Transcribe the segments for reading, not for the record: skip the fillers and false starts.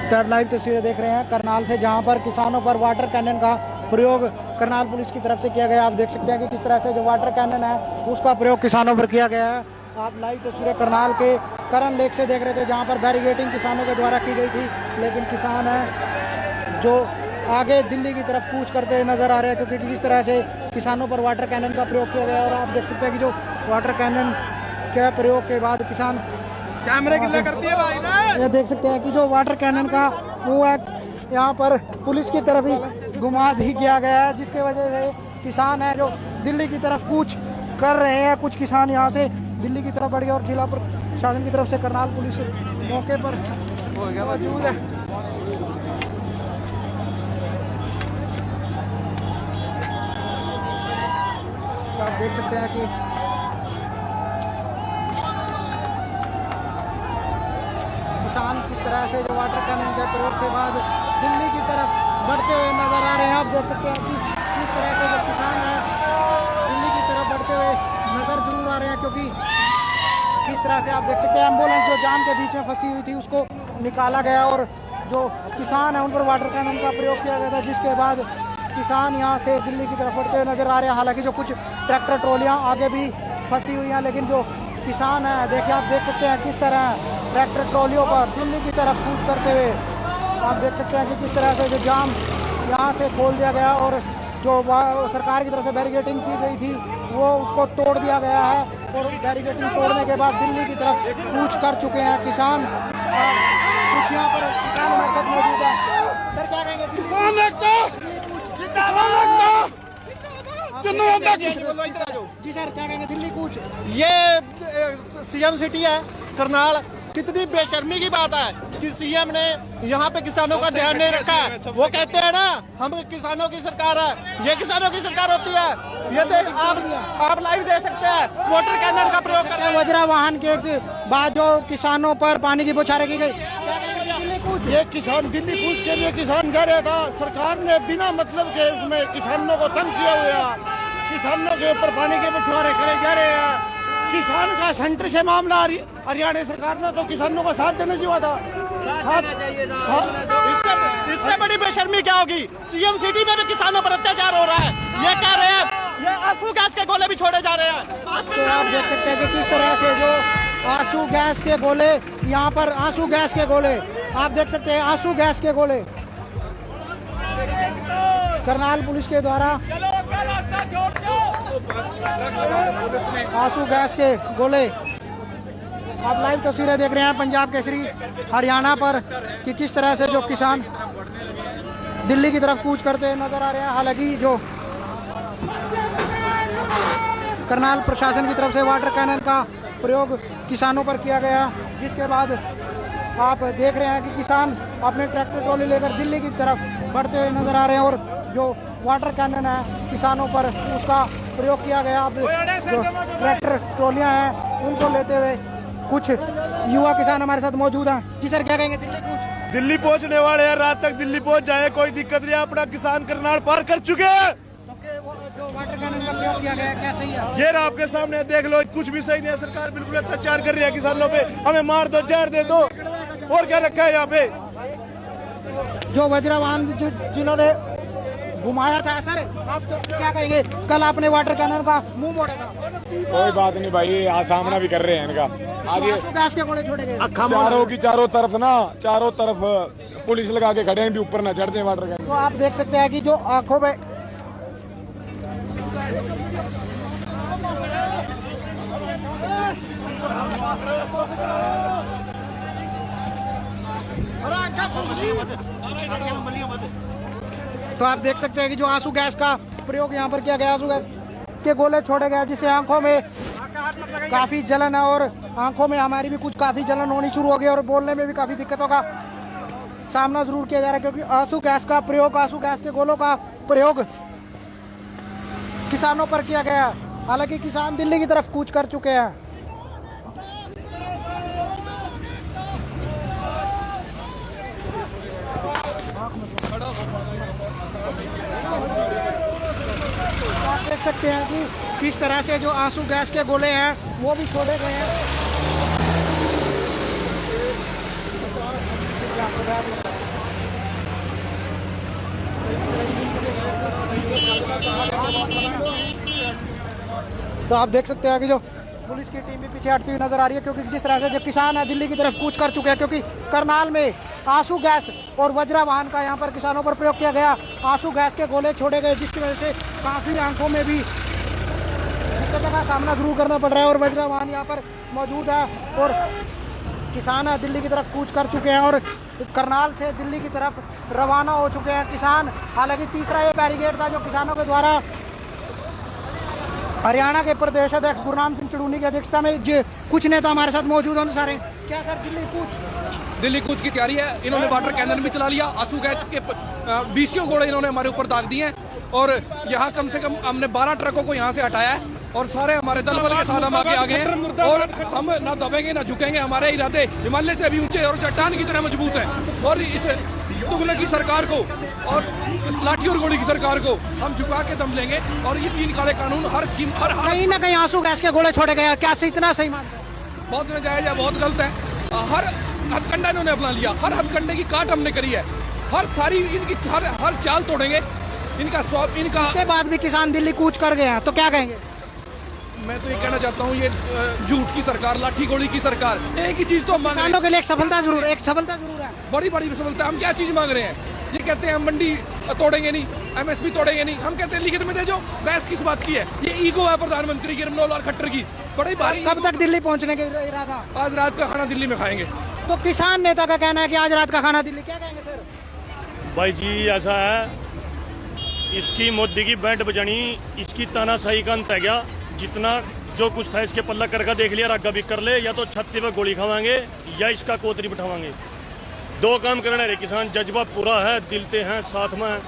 तो आप लाइव तस्वीरें देख रहे हैं करनाल से, जहां पर किसानों पर वाटर कैनन का प्रयोग करनाल पुलिस की तरफ से किया गया। आप देख सकते हैं कि किस तरह से जो वाटर कैनन है उसका प्रयोग किसानों पर किया गया है। आप लाइव तस्वीरें करनाल के करण लेक से देख रहे थे, जहां पर बैरिगेटिंग किसानों के द्वारा की गई थी, लेकिन किसान है जो आगे दिल्ली की तरफ कूच करते हुए नजर आ रहे हैं, क्योंकि जिस तरह से किसानों पर वाटर कैनन का प्रयोग किया गया। और आप देख सकते हैं कि जो वाटर कैनन के प्रयोग के बाद किसान कैमरे गिल्ला करती है भाई ना। ये देख सकते हैं कि जो वाटर कैनन का मुंह है यहाँ पर पुलिस की तरफ ही घुमा दी किया गया है, जिसके वजह से किसान है जो दिल्ली की तरफ कूच कर रहे हैं। कुछ किसान यहाँ से दिल्ली की तरफ बढ़ गए और जिला प्रशासन की तरफ से करनाल पुलिस मौके पर मौजूद है। तो आप देख सकते हैं कि किसान किस तरह से जो वाटर कैनन के प्रयोग के बाद दिल्ली की तरफ बढ़ते हुए नजर आ रहे हैं। आप देख सकते हैं कि किस तरह से जो किसान है दिल्ली की तरफ बढ़ते हुए नजर जरूर आ रहे हैं, क्योंकि किस तरह से आप देख सकते हैं एम्बुलेंस जो जाम के बीच में फंसी हुई थी उसको निकाला गया और जो किसान है उन पर वाटर कैनन का प्रयोग किया गया था, जिसके बाद किसान यहाँ से दिल्ली की तरफ बढ़ते हुए नजर आ रहे हैं। हालांकि जो कुछ ट्रैक्टर ट्रॉलियाँ आगे भी फंसी हुई हैं, लेकिन जो किसान है देखिए, आप देख सकते हैं किस तरह ट्रैक्टर ट्रॉलियों पर दिल्ली की तरफ कूच करते हुए आप देख सकते हैं कि किस तरह से जो जाम यहाँ से खोल दिया गया और जो सरकार की तरफ से बैरिगेटिंग की गई थी वो उसको तोड़ दिया गया है। और बैरिगेटिंग तोड़ने के बाद दिल्ली की तरफ कूच कर चुके हैं किसान। कुछ यहाँ पर किसान हमारे साथ मौजूद है। सर क्या कहेंगे? जी सर क्या कहेंगे? दिल्ली कूच ये सीएम सिटी है करनाल। कितनी बेशर्मी की बात है कि सीएम ने यहाँ पे किसानों का ध्यान नहीं रखा है। वो कहते हैं ना हम किसानों की सरकार है, ये किसानों की सरकार होती है। ये देख आप लाइव दे सकते हैं वाटर कैनन का प्रयोग कर रहे हैं। वज्रा वाहन के बाद जो किसानों पर पानी की बौछारें की गई, ये किसान दिल्ली कूच के लिए किसान कह रहा था, सरकार ने बिना मतलब के उसमें किसानों को तंग किया हुआ है। किसानों के ऊपर पानी के बौछारें करे जा रहे हैं। किसान का सेंटर से मामला हरियाणा सरकार ने तो किसानों का साथ देना चाहिए था। इससे बड़ी बेशर्मी क्या होगी? सीएम सिटी में भी किसानों पर अत्याचार हो रहा है। ये कह रहे हैं ये आंसू गैस के गोले भी छोड़े जा रहे हैं। तो आप देख सकते हैं कि किस तरह से जो आंसू गैस के गोले, यहाँ पर आंसू गैस के गोले आप देख सकते हैं, आंसू गैस के गोले करनाल पुलिस के द्वारा आंसू गैस के गोले। आप लाइव तस्वीरें देख रहे हैं पंजाब केसरी हरियाणा पर कि किस तरह से जो किसान दिल्ली की तरफ कूच करते नजर आ रहे हैं। हालांकि जो करनाल प्रशासन की तरफ से वाटर कैनन का प्रयोग किसानों पर किया गया, जिसके बाद आप देख रहे हैं कि किसान अपने ट्रैक्टर ट्रॉली लेकर दिल्ली की तरफ बढ़ते हुए नजर आ रहे हैं। और जो वाटर कैनन है किसानों पर उसका प्रयोग किया गया। अब जो ट्रैक्टर ट्रॉलियां हैं उनको लेते हुए कुछ युवा किसान हमारे साथ मौजूद हैं। जी सर क्या कहेंगे? दिल्ली कूच दिल्ली पहुंचने वाले हैं, रात तक दिल्ली पहुंच जाए कोई दिक्कत नहीं। अपना किसान करनाल पार कर चुके हैं। जो वाटर कैनन का प्रयोग किया गया क्या सही है? ये आपके सामने देख लो, कुछ भी सही नहीं है। सरकार बिल्कुल अत्याचार कर रही है किसानों पे। हमें मार दो, जहर दे दो, और क्या रखा है यहाँ पे? जो वज्रा वाहन जिन्होंने घुमाया था, सर आप क्या कहेंगे? कल आपने वाटर कैनन का मुंह मोड़ा था। कोई बात नहीं भाई, आज सामना भी कर रहे हैं इनका। आज ये गैस के गोले छोड़े गए। चारों की चारों तरफ पुलिस लगा के खड़े हैं भी ऊपर न चढ़ जाए वाटर कैनन। तो आप देख सकते हैं कि जो आंखों में तो आप देख सकते हैं कि जो आंसू गैस का प्रयोग यहाँ पर किया गया, आंसू गैस के गोले छोड़े गए, जिससे आंखों में काफी जलन है और आंखों में हमारी भी कुछ काफी जलन होनी शुरू हो गई और बोलने में भी काफी दिक्कतों का सामना जरूर किया जा रहा है, क्योंकि आंसू गैस का प्रयोग, आंसू गैस के गोलों का प्रयोग किसानों पर किया गया। हालांकि किसान दिल्ली की तरफ कूच कर चुके हैं। आप देख सकते हैं कि किस तरह से जो आंसू गैस के गोले हैं वो भी छोड़े गए हैं। तो आप देख सकते हैं कि जो पुलिस की टीम भी पीछे हटती हुई नजर आ रही है, क्योंकि जिस तरह से जो किसान है दिल्ली की तरफ कूच कर चुके हैं, क्योंकि करनाल में आंसू गैस और वज्रा वाहन का यहाँ पर किसानों पर प्रयोग किया गया। आंसू गैस के गोले छोड़े गए, जिसकी वजह से काफ़ी आंखों में भी दिक्कतों का सामना जरूर करना पड़ रहा है। और वज्रा वाहन यहाँ पर मौजूद है और किसान है दिल्ली की तरफ कूच कर चुके हैं और करनाल से दिल्ली की तरफ रवाना हो चुके हैं किसान। हालांकि तीसरा ये बैरिकेड था जो किसानों के द्वारा हरियाणा के प्रदेश अध्यक्ष गुरनाम सिंह चड़ूनी की अध्यक्षता में कुछ नेता हमारे साथ मौजूद हैं। सारे क्या सर दिल्ली कूच की तैयारी है। इन्होंने वाटर कैनन भी चला लिया, आंसू गैस के 20 गोले इन्होंने हमारे ऊपर दाग दिए हैं और यहाँ कम से कम हमने 12 ट्रकों को यहाँ से हटाया है और सारे हमारे दल बल के साथ हम आगे आ गए हैं और हम ना दबेंगे ना झुकेंगे। हमारे इरादे हिमालय से भी ऊंचे और चट्टान की तरह मजबूत हैं और इस तुगलक की सरकार को और लाठी और गोली की सरकार को हम झुका के दम लेंगे। और ये 3 काले कानून हर कहीं ना कहीं आंसू गैस के गोले छोड़े गए, क्या इतना सही मानते हैं? बहुत नाजायज है, बहुत गलत है। हर हथकंडा इन्होंने अपना लिया, हर हथकंडे की काट हमने करी है, हर सारी इनकी हर चाल तोड़ेंगे इनका के बाद भी किसान दिल्ली कूच कर गए हैं, तो क्या कहेंगे? मैं तो ये कहना चाहता हूँ, ये झूठ की सरकार, लाठी गोली की सरकार, एक ही चीज तो हम मांग रहे हैं। किसानों के लिए एक सफलता जरूर है। बड़ी बड़ी सफलता। हम क्या चीज मांग रहे हैं? ये कहते हैं हम मंडी तोड़ेंगे नहीं, एमएसपी तोड़ेंगे नहीं। हम कहते हैं लिखित में दे जो। बहस किस बात की है? ये ईगो है प्रधानमंत्री की, मनोहर खट्टर की। बड़ी भारी। कब तक दिल्ली पहुंचने का इरादा? आज रात का खाना दिल्ली में खाएंगे। तो किसान नेता का कहना है कि आज रात का खाना दिल्ली, क्या कहेंगे सर? भाई जी ऐसा है, इसकी मोदी की बैंड बजानी, इसकी तानाशाही का अंत है गया। जितना जो कुछ था इसके पल्ला करके देख लिया, रागा भी कर ले, या तो छत्ती में गोली खावांगे या इसका कोतरी बिठावांगे। 2 काम करने रहे किसान। जज्बा पूरा है, दिलते हैं, साथ में हैं।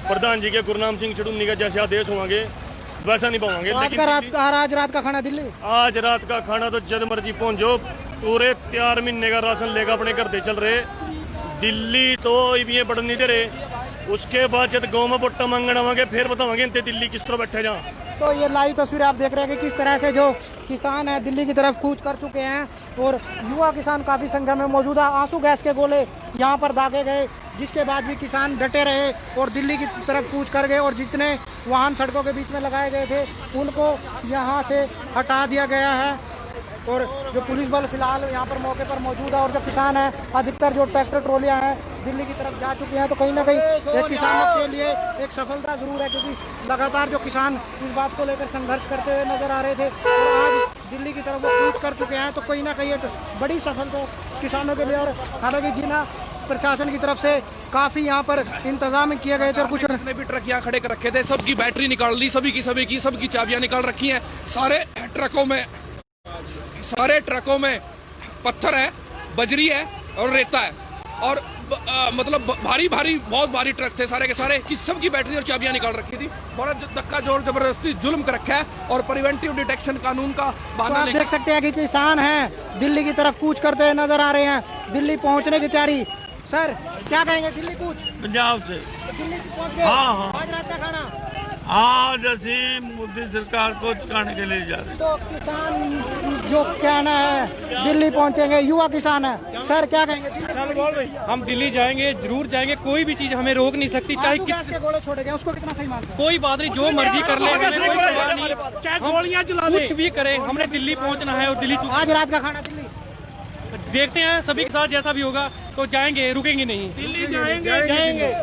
प्रधान जी के गुरनाम सिंह चड़ूनी का जैसे आदेश होंगे वैसा नहीं पावांगे। आज रात का खाना दिल्ली, आज रात का खाना तो जद मर्जी पहुंच जाओ। पूरे 4 महीने का राशन लेकर अपने घर दे चल रहे दिल्ली, तो ये बढ़ नहीं दे रहे। उसके बाद जब गाँव में वोटा मांगने आवांगे फिर बतावांगे इनते दिल्ली किस तरह बैठे जा। तो ये लाइव तस्वीर आप देख रहे हैं कि किस तरह से जो किसान है दिल्ली की तरफ कूच कर चुके हैं और युवा किसान काफ़ी संख्या में मौजूद है। आंसू गैस के गोले यहाँ पर दागे गए, जिसके बाद भी किसान डटे रहे और दिल्ली की तरफ कूच कर गए और जितने वाहन सड़कों के बीच में लगाए गए थे उनको यहाँ से हटा दिया गया है। और जो पुलिस बल फिलहाल यहाँ पर मौके पर मौजूद है और जो किसान है अधिकतर जो ट्रैक्टर ट्रॉलियाँ हैं दिल्ली की तरफ जा चुकी हैं। तो कहीं ना कहीं ये किसानों के लिए एक सफलता जरूर है, क्योंकि लगातार जो किसान इस बात को लेकर संघर्ष करते हुए नजर आ रहे थे और आज दिल्ली की तरफ वो कूच कर चुके हैं। तो कहीं ना कहीं एक बड़ी सफलता किसानों के लिए। और हालांकि जिला प्रशासन की तरफ से काफ़ी यहाँ पर इंतजाम किए गए थे और कुछ जितने भी ट्रक यहाँ खड़े कर रखे थे सबकी बैटरी निकाल ली, सभी की सबकी चाबियाँ निकाल रखी हैं। सारे ट्रकों में पत्थर है, बजरी है और रेता है और मतलब बहुत भारी ट्रक थे सारे के सारे, कि सबकी बैटरी और चाबियां निकाल रखी थी। बड़ा धक्का जोर जबरदस्ती जुल्म कर रखा है और प्रिवेंटिव डिटेक्शन कानून का बहाना। आप देख सकते हैं कि किसान हैं दिल्ली की तरफ कूच करते हुए नजर आ रहे हैं, दिल्ली पहुंचने की तैयारी। सर क्या कहेंगे? दिल्ली कूच पंजाब से दिल्ली पहुंच गए। हाँ। आज रात का खाना आज असी मोदी सरकार को चुकाने के लिए जा रहे हैं। तो किसान जो कहना है दिल्ली पहुंचेंगे, युवा किसान है, सर क्या कहेंगे? हम दिल्ली जाएंगे, जरूर जाएंगे, कोई भी चीज हमें रोक नहीं सकती। चाहे के गोले छोड़े गए उसको कितना सही मानते हैं? कोई बात नहीं, जो मर्जी कर ले, हमें कोई परवाह नहीं। चाहे गोलियां चला दे, कुछ भी करे, हमने दिल्ली पहुंचना है और दिल्ली आज रात का खाना दिल्ली देखते हैं सभी के साथ जैसा भी होगा, तो जाएंगे, रुकेंगे नहीं, दिल्ली जाएंगे।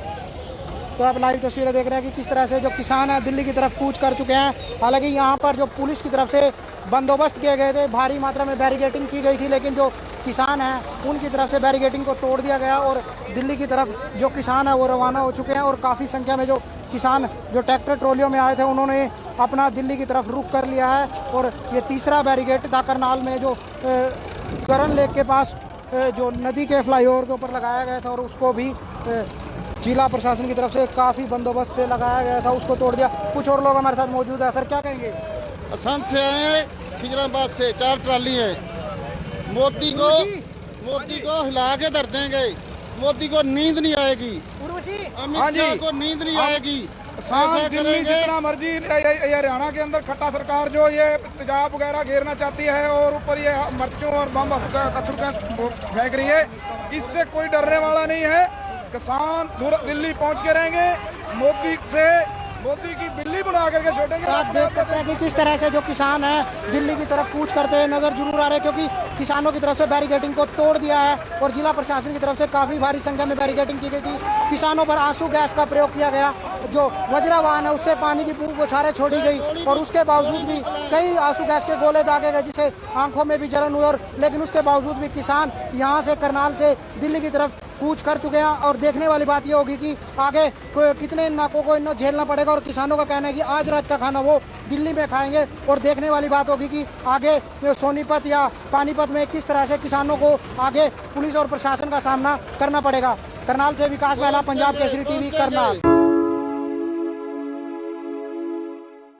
तो आप लाइव तस्वीरें देख रहे हैं कि किस तरह से जो किसान है दिल्ली की तरफ कूच कर चुके हैं। हालांकि यहाँ पर जो पुलिस की तरफ से बंदोबस्त किए गए थे, भारी मात्रा में बैरिकेडिंग की गई थी, लेकिन जो किसान हैं उनकी तरफ से बैरिकेडिंग को तोड़ दिया गया और दिल्ली की तरफ जो किसान है वो रवाना हो चुके हैं। और काफ़ी संख्या में जो किसान जो ट्रैक्टर ट्रॉलियों में आए थे उन्होंने अपना दिल्ली की तरफ रुख कर लिया है। और ये तीसरा बैरिकेड था करनाल में जो करण लेक के पास जो नदी के फ्लाईओवर के ऊपर लगाया गया था और उसको भी जिला प्रशासन की तरफ से काफ़ी बंदोबस्त से लगाया गया था, उसको तोड़ दिया। कुछ और लोग हमारे साथ मौजूद है। सर क्या कहेंगे? असम से आए हैं, खिजराबाद से 4 ट्राली है। मोदी को हिला के धर देंगे, मोदी को नींद नहीं आएगी, अमित शाह को नींद नहीं आएगी। किसान दिल्ली जितना मर्जी ये हरियाणा के अंदर खट्टा सरकार जो ये तेजाब वगैरह घेरना चाहती है और ऊपर ये मिर्चों और बम फेंक रही है, इससे कोई डरने वाला नहीं है। किसान दिल्ली पहुंच के रहेंगे, मोदी की बिल्ली बना करके छोड़ेंगे। आप देख सकते हैं कि किस तरह से जो किसान है दिल्ली की तरफ कूच करते हुए नजर जरूर आ रहे हैं, क्योंकि किसानों की तरफ से बैरिकेडिंग को तोड़ दिया है और जिला प्रशासन की तरफ से काफी भारी संख्या में बैरिकेडिंग की गई थी। किसानों पर आंसू गैस का प्रयोग किया गया, जो वज्रा वाहन है उससे पानी की बौछारें छोड़ी गई और उसके बावजूद भी कई आंसू गैस के गोले दागे गए, जिससे आंखों में भी जलन हुई। और लेकिन उसके बावजूद भी किसान यहाँ से करनाल से दिल्ली की तरफ कूच कर चुके हैं। और देखने वाली बात यह होगी कि आगे कितने नाकों को इन्हें झेलना पड़ेगा। और किसानों का कहना है कि आज रात का खाना वो दिल्ली में खाएंगे। और देखने वाली बात होगी कि आगे सोनीपत या पानीपत में किस तरह से किसानों को आगे पुलिस और प्रशासन का सामना करना पड़ेगा। करनाल से विकास बेला, पंजाब केसरी टीवी, करनाल।